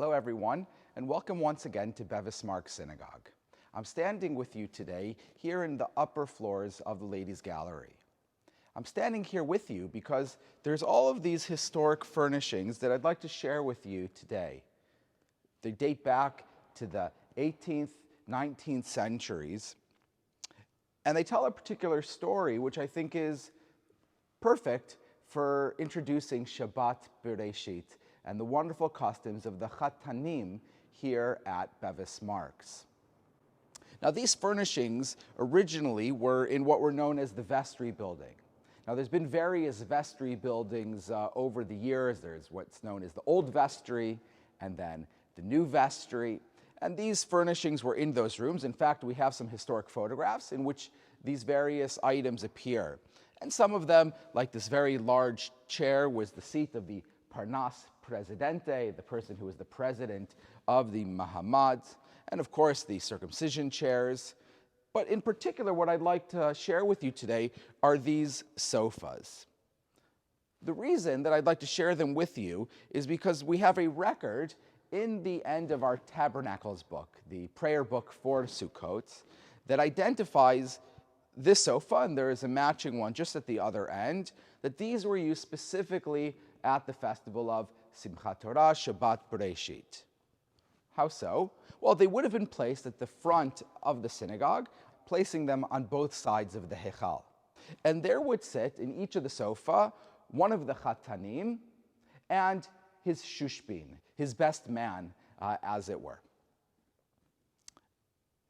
Hello everyone, and welcome once again to Bevis Synagogue. I'm standing with you today here in the upper floors of the Ladies' Gallery. I'm standing here with you because there's all of these historic furnishings that I'd like to share with you today. They date back to the 18th, 19th centuries, and they tell a particular story which I think is perfect for introducing Shabbat Bereshit and the wonderful customs of the Hatanim here at Bevis Marks. Now, these furnishings originally were in what were known as the vestry building. Now, there's been various vestry buildings over the years. There's what's known as the old vestry and then the new vestry. And these furnishings were in those rooms. In fact, we have some historic photographs in which these various items appear. And some of them, like this very large chair, was the seat of the Parnas Presidente, the person who was the president of the Mahamad, and of course the circumcision chairs. But in particular, what I'd like to share with you today are these sofas. The reason that I'd like to share them with you is because we have a record in the end of our Tabernacles book, the prayer book for Sukkot, that identifies this sofa, and there is a matching one just at the other end, that these were used specifically at the festival of Simhat Torah, Shabbat, Bereshit. How so? Well, they would have been placed at the front of the synagogue, placing them on both sides of the Hechal. And there would sit in each of the sofa one of the Hatanim and his shushbin, his best man, as it were.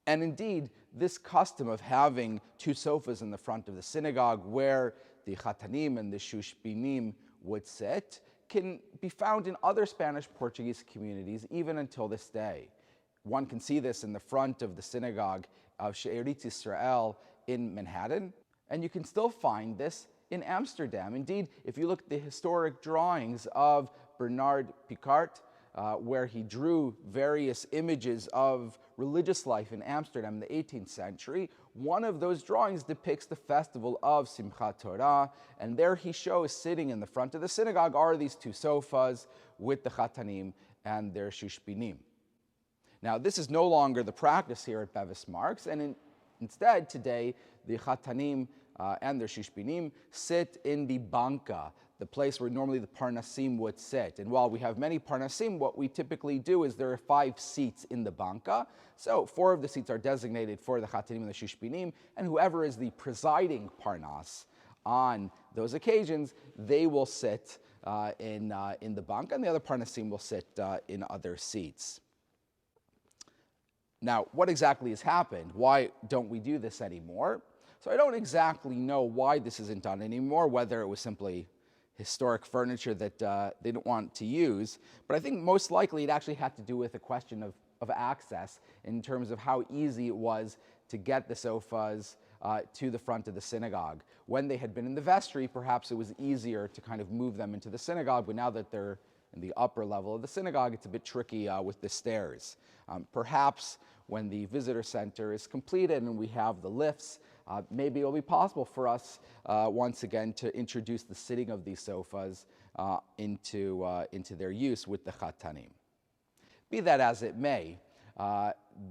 And indeed, this custom of having two sofas in the front of the synagogue where the Hatanim and the shushbinim would sit can be found in other Spanish-Portuguese communities even until this day. One can see this in the front of the synagogue of She'erit Israel in Manhattan, and you can still find this in Amsterdam. Indeed, if you look at the historic drawings of Bernard Picart, where he drew various images of religious life in Amsterdam in the 18th century, one of those drawings depicts the festival of Simchat Torah, and there he shows sitting in the front of the synagogue are these two sofas with the Hatanim and their shushbinim. Now, this is no longer the practice here at Bevis Marks, and instead today the Hatanim and their shushbinim sit in the banka, the place where normally the parnasim would sit. And while we have many parnasim, what we typically do is there are 5 seats in the banka. So 4 of the seats are designated for the Hatanim and the shushbinim, and whoever is the presiding parnas on those occasions, they will sit in the banka, and the other parnasim will sit in other seats. Now, what exactly has happened? Why don't we do this anymore? So I don't exactly know why this isn't done anymore, whether it was simply historic furniture that they didn't want to use, but I think most likely it actually had to do with a question of access in terms of how easy it was to get the sofas to the front of the synagogue. When they had been in the vestry, perhaps it was easier to kind of move them into the synagogue, but now that they're in the upper level of the synagogue, it's a bit tricky with the stairs. Perhaps when the visitor center is completed and we have the lifts, maybe it'll be possible for us once again to introduce the sitting of these sofas into their use with the Hatanim. Be that as it may,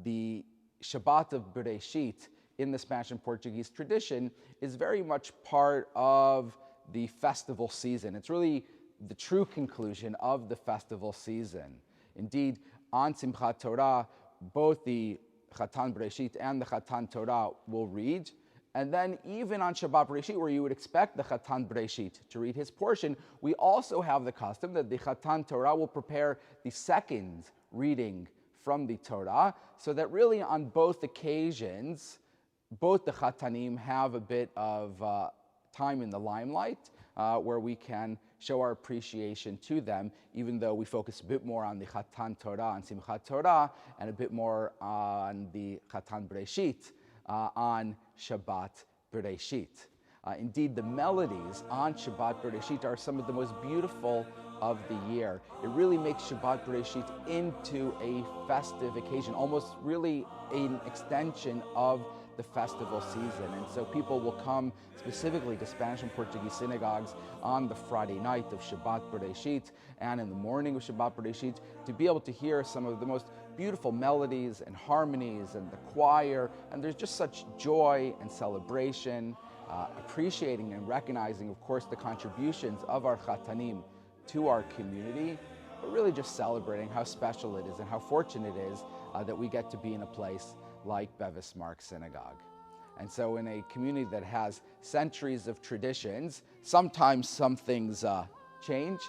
the Shabbat of Bereshit in the Spanish and Portuguese tradition is very much part of the festival season. It's really the true conclusion of the festival season. Indeed, on Simchat Torah, both the Chatan Bereshit and the Chatan Torah will read. And then even on Shabbat Bereshit, where you would expect the Chatan Bereshit to read his portion, we also have the custom that the Chatan Torah will prepare the second reading from the Torah, so that really on both occasions, both the Chatanim have a bit of time in the limelight where we can show our appreciation to them, even though we focus a bit more on the Chatan Torah and Simchat Torah, and a bit more on the Chatan Bereshit on Shabbat Bereshit. Indeed, the melodies on Shabbat Bereshit are some of the most beautiful of the year. It really makes Shabbat Bereshit into a festive occasion, almost really an extension of the festival season. And so people will come specifically to Spanish and Portuguese synagogues on the Friday night of Shabbat Bereshit and in the morning of Shabbat Bereshit to be able to hear some of the most beautiful melodies and harmonies and the choir. And there's just such joy and celebration, appreciating and recognizing, of course, the contributions of our Hatanim to our community, but really just celebrating how special it is and how fortunate it is that we get to be in a place like Bevis Synagogue. And so in a community that has centuries of traditions, sometimes some things change,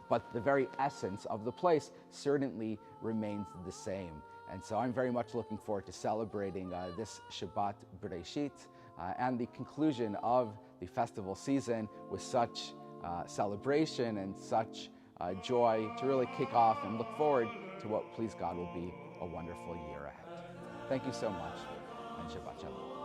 but the very essence of the place certainly remains the same. And so I'm very much looking forward to celebrating this Shabbat Bereshit and the conclusion of the festival season with such celebration and such joy to really kick off and look forward to what, please God, will be a wonderful year ahead. Thank you so much, and Shabbat Shalom.